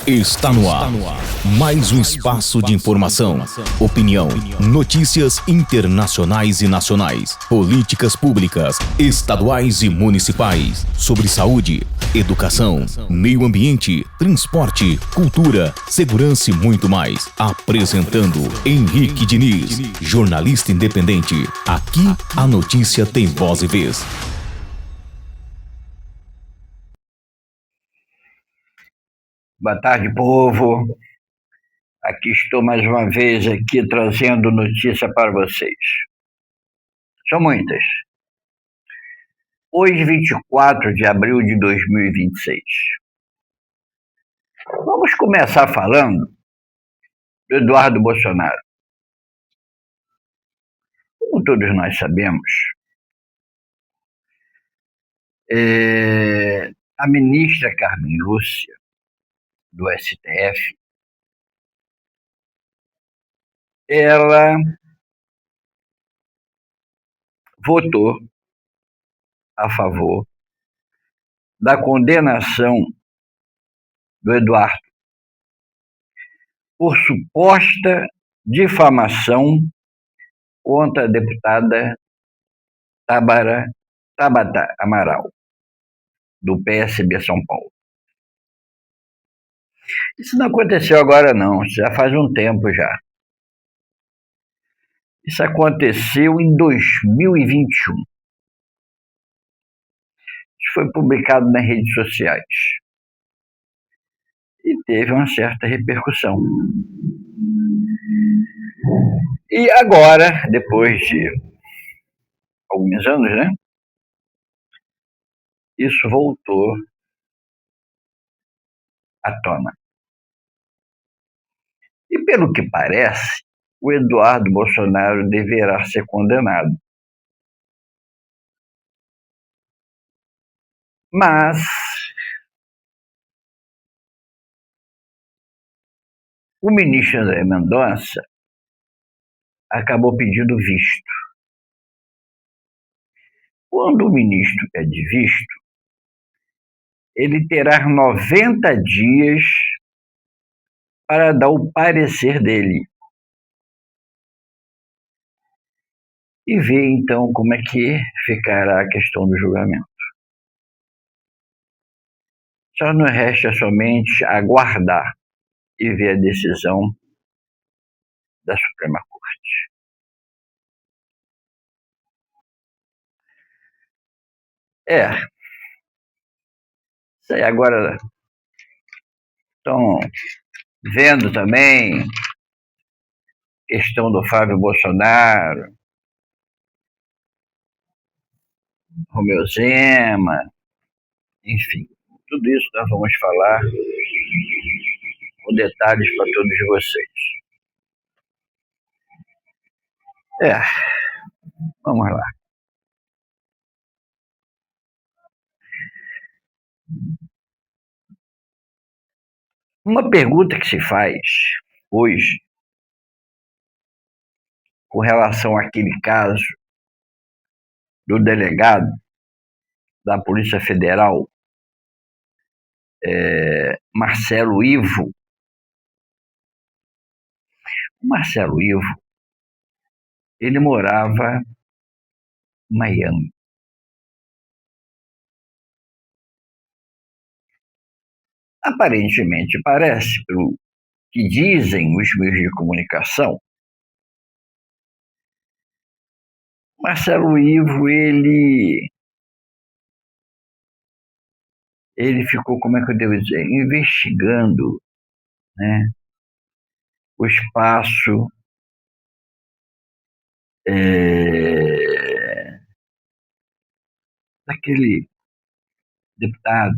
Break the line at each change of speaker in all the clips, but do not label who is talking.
Está no ar. Mais um espaço de informação, opinião, notícias internacionais e nacionais, políticas públicas, estaduais e municipais, sobre saúde, educação, meio ambiente, transporte, cultura, segurança e muito mais. Apresentando Henrique Diniz, jornalista independente. Aqui a notícia tem voz e vez.
Boa tarde, povo. Aqui estou mais uma vez aqui trazendo notícia para vocês. São muitas. Hoje, 24 de abril de 2026. Vamos começar falando do Eduardo Bolsonaro. Como todos nós sabemos, a ministra Carmen Lúcia, do STF, ela votou a favor da condenação do Eduardo por suposta difamação contra a deputada Tabata Amaral, do PSB São Paulo. Isso não aconteceu agora não, isso já faz um tempo já. Isso aconteceu em 2021. Isso foi publicado nas redes sociais. E teve uma certa repercussão. E agora, depois de alguns anos, né? Isso voltou à tona. E pelo que parece, o Eduardo Bolsonaro deverá ser condenado. Mas o ministro André Mendonça acabou pedindo visto. Quando o ministro pede visto, ele terá 90 dias para dar o parecer dele. E ver, então, como é que ficará a questão do julgamento. Só nos resta somente aguardar e ver a decisão da Suprema Corte. Isso aí agora estão vendo também questão do Flávio Bolsonaro, Romeu Zema, enfim, tudo isso nós vamos falar com detalhes para todos vocês. Vamos lá. Uma pergunta que se faz hoje, com relação àquele caso do delegado da Polícia Federal, Marcelo Ivo. O Marcelo Ivo, ele morava em Miami. Aparentemente, parece, pelo que dizem os meios de comunicação, Marcelo Ivo, ele ficou, como é que eu devo dizer, investigando, né, o espaço daquele deputado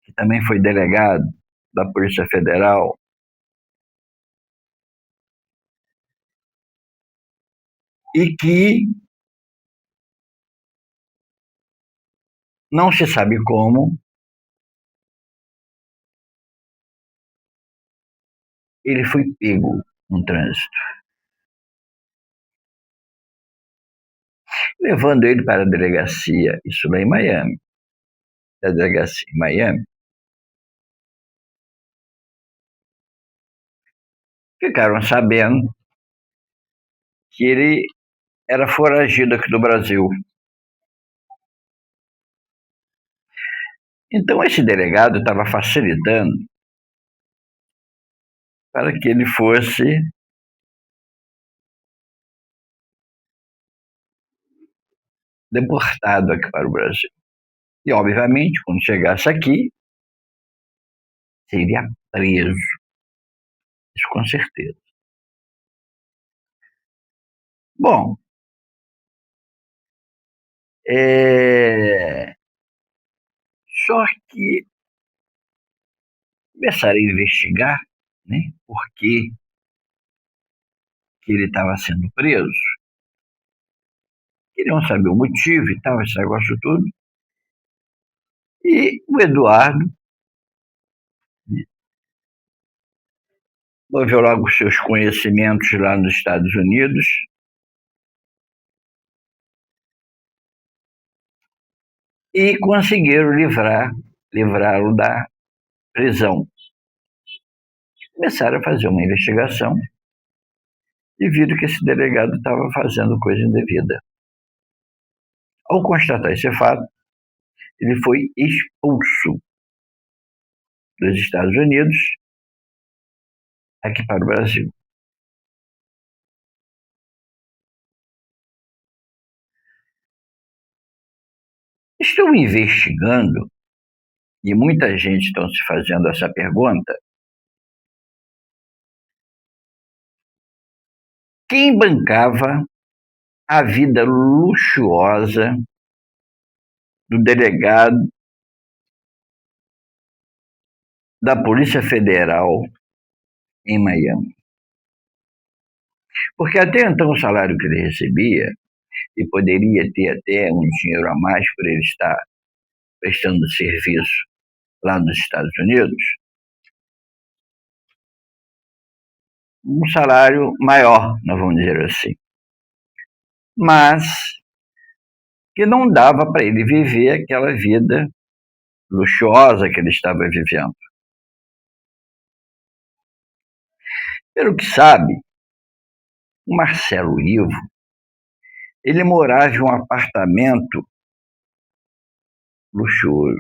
que também foi delegado da Polícia Federal, e que não se sabe como ele foi pego no trânsito, levando ele para a delegacia, isso lá em Miami, da delegacia em Miami. ficaram sabendo que ele era foragido aqui do Brasil. Então, esse delegado estava facilitando para que ele fosse deportado aqui para o Brasil. E, obviamente, quando chegasse aqui, seria preso. Isso com certeza. Bom, só que começaram a investigar, né, por que ele estava sendo preso. Queriam saber o motivo e tal, esse negócio todo. E o Eduardo, né, moveu logo os seus conhecimentos lá nos Estados Unidos e conseguiram livrá-lo da prisão. Começaram a fazer uma investigação e viram que esse delegado estava fazendo coisa indevida. Ao constatar esse fato, ele foi expulso dos Estados Unidos aqui para o Brasil. Estou investigando, e muita gente está se fazendo essa pergunta, quem bancava a vida luxuosa do delegado da Polícia Federal em Miami. Porque até então o salário que ele recebia, e poderia ter até um dinheiro a mais por ele estar prestando serviço lá nos Estados Unidos, um salário maior, nós vamos dizer assim. Mas que não dava para ele viver aquela vida luxuosa que ele estava vivendo. Pelo que sabe, o Marcelo Ivo, ele morava em um apartamento luxuoso.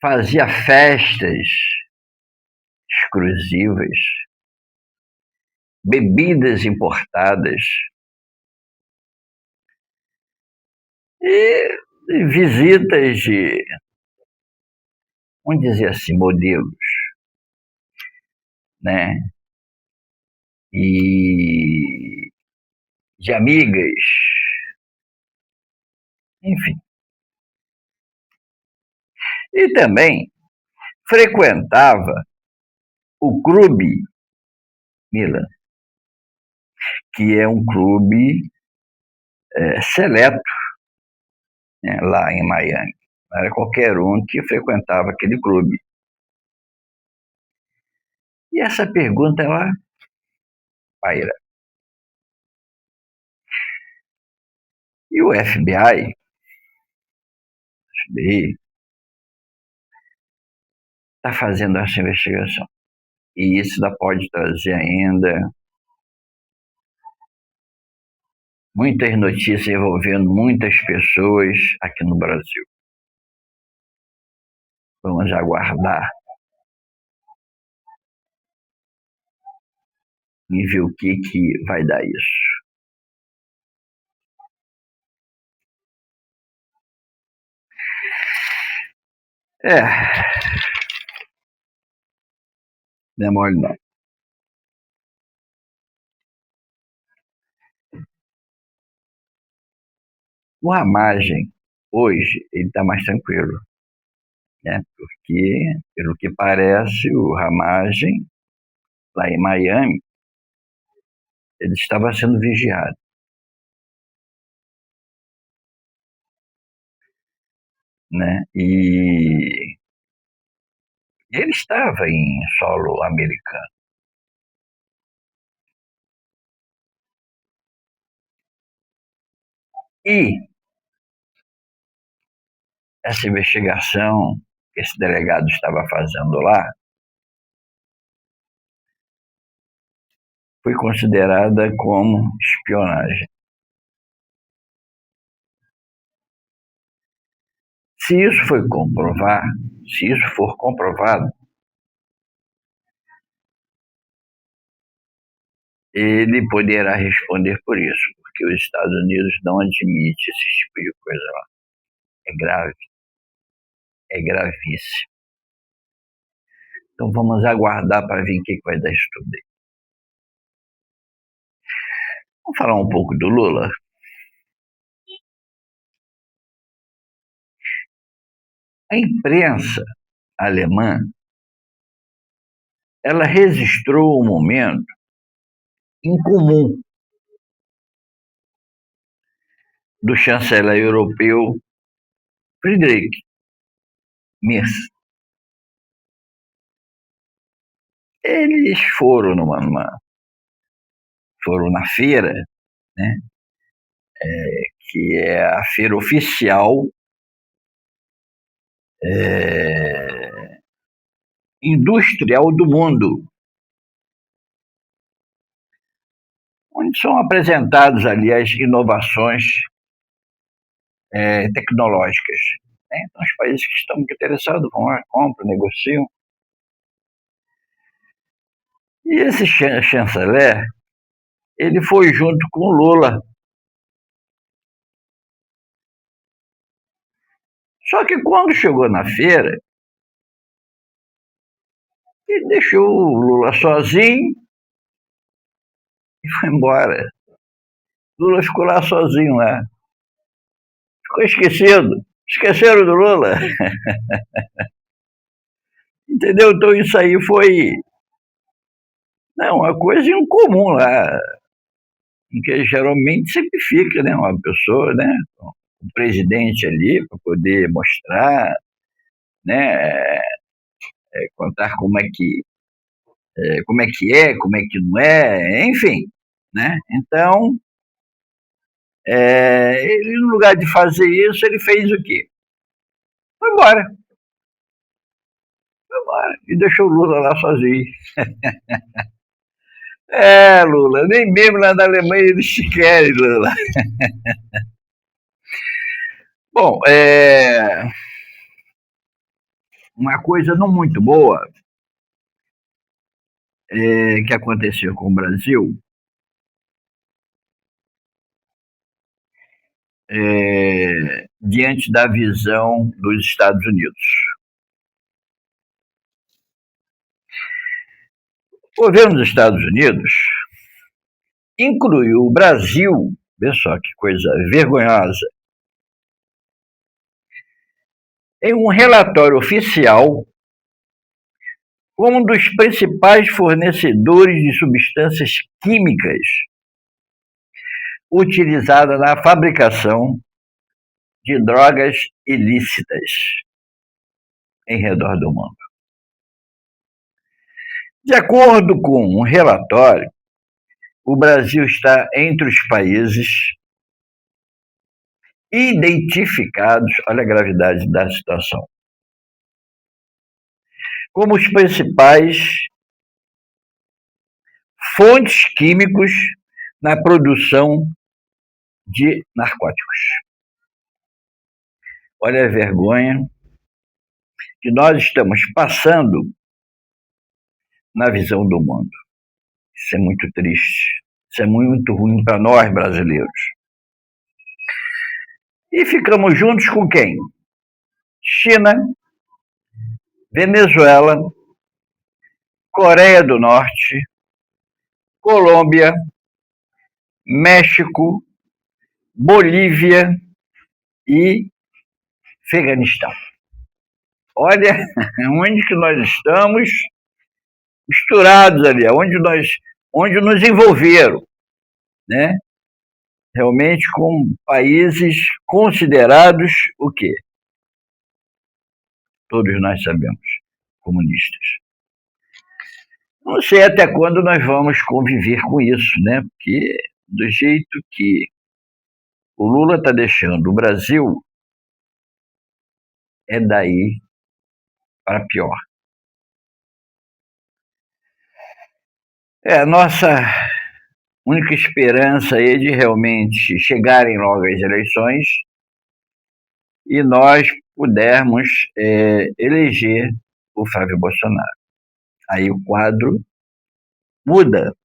Fazia festas exclusivas, bebidas importadas e visitas de, vamos dizer assim, modelos, né? E de amigas, enfim. E também frequentava o Clube Milan, que é um clube seleto, né, lá em Miami. Não era qualquer um que frequentava aquele clube. E essa pergunta, ela paira. E o FBI está fazendo essa investigação. E isso ainda pode trazer ainda muitas notícias envolvendo muitas pessoas aqui no Brasil. Vamos aguardar e ver o que vai dar isso. Não é mole não. O Ramagem, hoje, ele está mais tranquilo, né? Porque, pelo que parece, o Ramagem, lá em Miami, ele estava sendo vigiado, né? E ele estava em solo americano. E essa investigação que esse delegado estava fazendo lá foi considerada como espionagem. Se isso for comprovado, ele poderá responder por isso, porque os Estados Unidos não admitem esse tipo de coisa lá. É grave, é gravíssimo. Então vamos aguardar para ver o que vai dar isso tudo aí. Vamos falar um pouco do Lula? A imprensa alemã, ela registrou um momento incomum do chanceler europeu Friedrich Merz. Eles foram foram na feira, né, que é a feira oficial industrial do mundo, onde são apresentadas ali as inovações tecnológicas. Né? Então, os países que estão interessados vão lá, compram, negociam. E esse chanceler, ele foi junto com o Lula. Só que quando chegou na feira, ele deixou o Lula sozinho e foi embora. O Lula ficou lá sozinho lá. Ficou esquecido. Esqueceram do Lula. Entendeu? Então isso aí foi uma coisa incomum lá, em que geralmente sempre fica, né, uma pessoa, né, o presidente ali para poder mostrar, né, contar como é que como é que não é, enfim, né? Então, ele no lugar de fazer isso, ele fez o quê? Foi embora e deixou o Lula lá sozinho. Lula, nem mesmo lá na Alemanha eles te querem, Lula. Bom, uma coisa não muito boa que aconteceu com o Brasil diante da visão dos Estados Unidos. O governo dos Estados Unidos incluiu o Brasil, vê só que coisa vergonhosa, em um relatório oficial como um dos principais fornecedores de substâncias químicas utilizadas na fabricação de drogas ilícitas em redor do mundo. De acordo com um relatório, o Brasil está entre os países identificados, olha a gravidade da situação, como os principais fontes químicos na produção de narcóticos. Olha a vergonha que nós estamos passando na visão do mundo. Isso é muito triste. Isso é muito ruim para nós, brasileiros. E ficamos juntos com quem? China, Venezuela, Coreia do Norte, Colômbia, México, Bolívia e Afeganistão. Olha onde que nós estamos misturados ali, onde nos envolveram, né? Realmente com países considerados o quê? Todos nós sabemos, comunistas. Não sei até quando nós vamos conviver com isso, né? Porque do jeito que o Lula está deixando o Brasil, é daí para pior. A nossa única esperança é de realmente chegarem logo as eleições e nós pudermos eleger o Flávio Bolsonaro. Aí o quadro muda,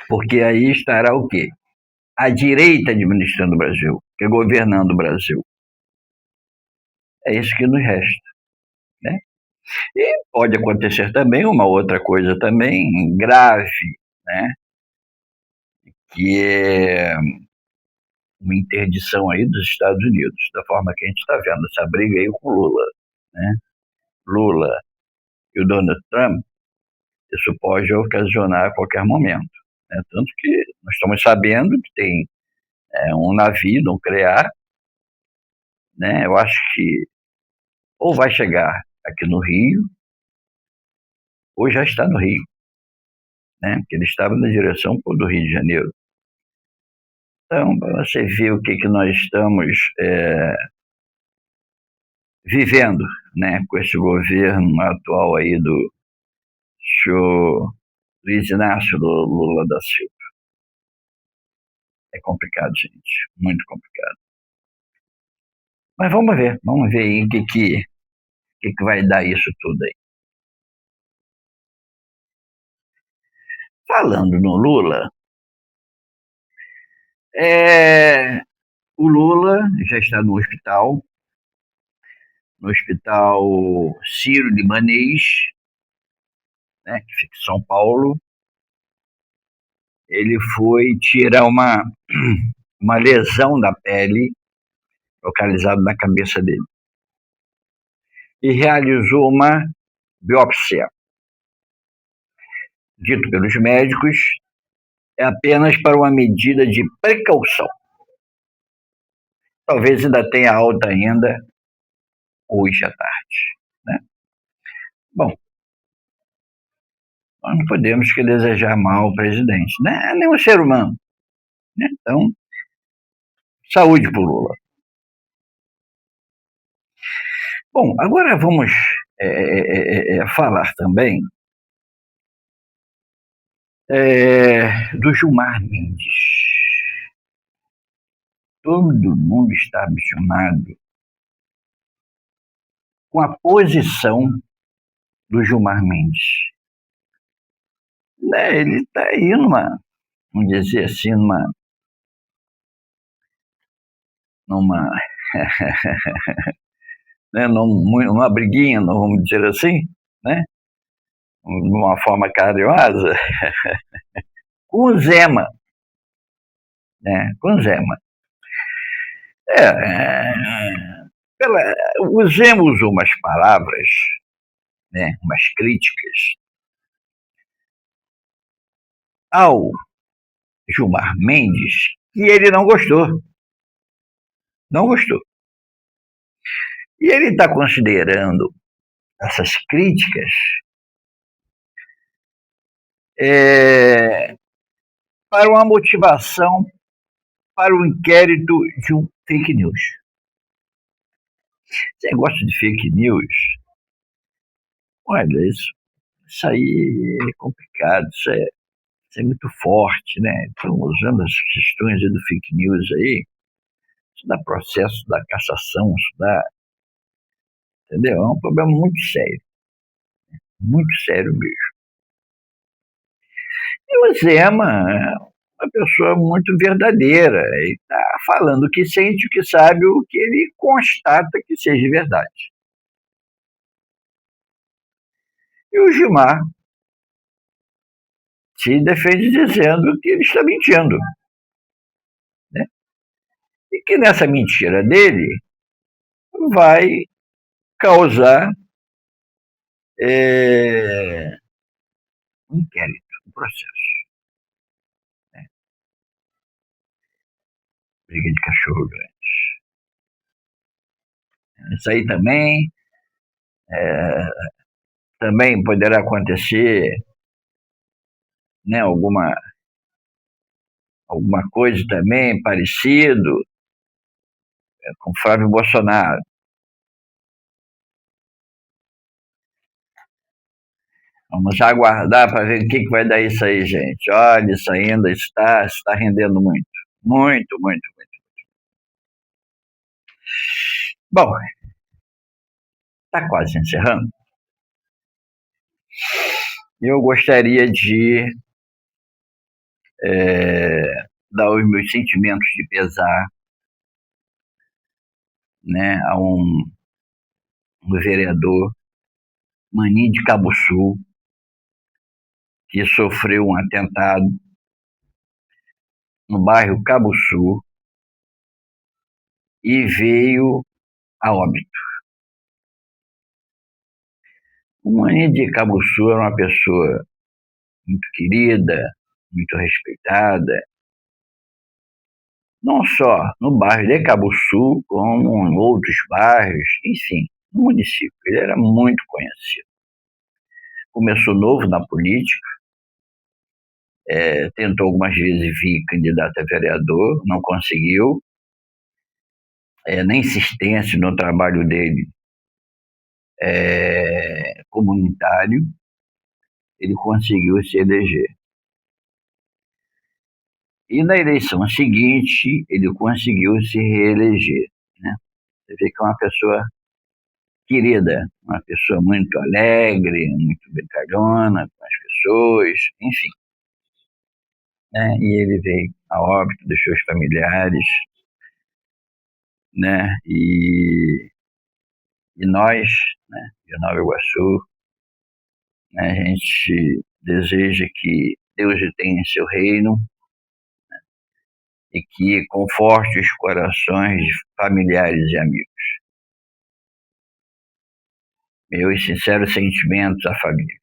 porque aí estará o quê? A direita administrando o Brasil, governando o Brasil. É isso que nos resta, né? E pode acontecer também uma outra coisa também grave, né? Que é uma interdição aí dos Estados Unidos, da forma que a gente está vendo essa briga aí com Lula, né? Lula e o Donald Trump, isso pode ocasionar a qualquer momento, né? Tanto que nós estamos sabendo que tem um navio nuclear, né? Eu acho que ou vai chegar aqui no Rio, ou já está no Rio, né? Porque ele estava na direção do Rio de Janeiro. Então, para você ver o que nós estamos vivendo, né, com esse governo atual aí do senhor Luiz Inácio Lula da Silva. É complicado, gente, muito complicado. Mas vamos ver aí o que vai dar isso tudo aí. Falando no Lula, o Lula já está no hospital Sírio-Libanês, né, que fica em São Paulo. Ele foi tirar uma lesão da pele localizada na cabeça dele e realizou uma biópsia. Dito pelos médicos, é apenas para uma medida de precaução. Talvez ainda tenha alta ainda hoje à tarde, né? Bom, nós não podemos que desejar mal ao presidente, né? Nem um ser humano, né? Então, saúde para o Lula. Bom, agora vamos falar também do Gilmar Mendes. Todo mundo está apaixonado com a posição do Gilmar Mendes. Né, ele está aí vamos dizer assim, né, numa briguinha, vamos dizer assim, né? De uma forma carinhosa, com o Zema. Né? Com o Zema. O Zema usou umas palavras, né, umas críticas ao Gilmar Mendes que ele não gostou. Não gostou. E ele está considerando essas críticas para uma motivação para o inquérito de um fake news. Você gosta de fake news? Olha, isso aí é complicado, isso é muito forte, né? Estão usando as questões do fake news aí, isso dá processo, dá cassação, isso dá... Entendeu? É um problema muito sério mesmo. E o Zema é uma pessoa muito verdadeira, ele está falando o que sente, o que sabe, o que ele constata que seja verdade. E o Gilmar se defende dizendo que ele está mentindo, né? E que nessa mentira dele vai causar um inquérito, um processo. Né? Briga de cachorro grande. Isso aí também poderá acontecer, né, alguma coisa também parecido com Flávio Bolsonaro. Vamos aguardar para ver o que vai dar isso aí, gente. Olha, isso ainda está rendendo muito. Muito, muito, muito. Bom, está quase encerrando. Eu gostaria de dar os meus sentimentos de pesar, né, a um vereador, Maninho de Cabuçu, que sofreu um atentado no bairro Cabuçu e veio a óbito. O Maninho de Cabuçu era uma pessoa muito querida, muito respeitada, não só no bairro de Cabuçu, como em outros bairros, enfim, no município. Ele era muito conhecido. Começou novo na política, tentou algumas vezes vir candidato a vereador, não conseguiu. Na insistência no trabalho dele comunitário, ele conseguiu se eleger. E na eleição seguinte, ele conseguiu se reeleger, né? Você vê que é uma pessoa querida, uma pessoa muito alegre, muito brincalhona com as pessoas, enfim. Né? E ele veio a óbito, deixou os familiares, né? E nós, né, de Nova Iguaçu, né, a gente deseja que Deus o tenha em seu reino, né, e que conforte os corações de familiares e amigos. Meus sinceros sentimentos à família.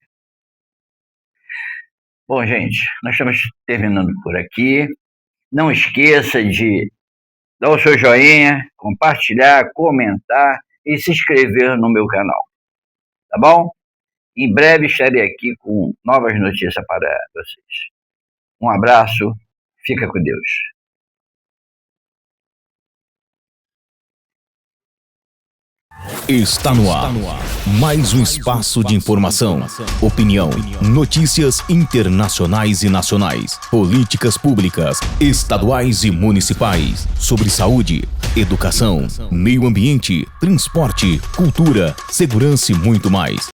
Bom, gente, nós estamos terminando por aqui. Não esqueça de dar o seu joinha, compartilhar, comentar e se inscrever no meu canal. Tá bom? Em breve estarei aqui com novas notícias para vocês. Um abraço, fica com Deus.
Está no ar mais um espaço de informação, opinião, notícias internacionais e nacionais, políticas públicas, estaduais e municipais, sobre saúde, educação, meio ambiente, transporte, cultura, segurança e muito mais.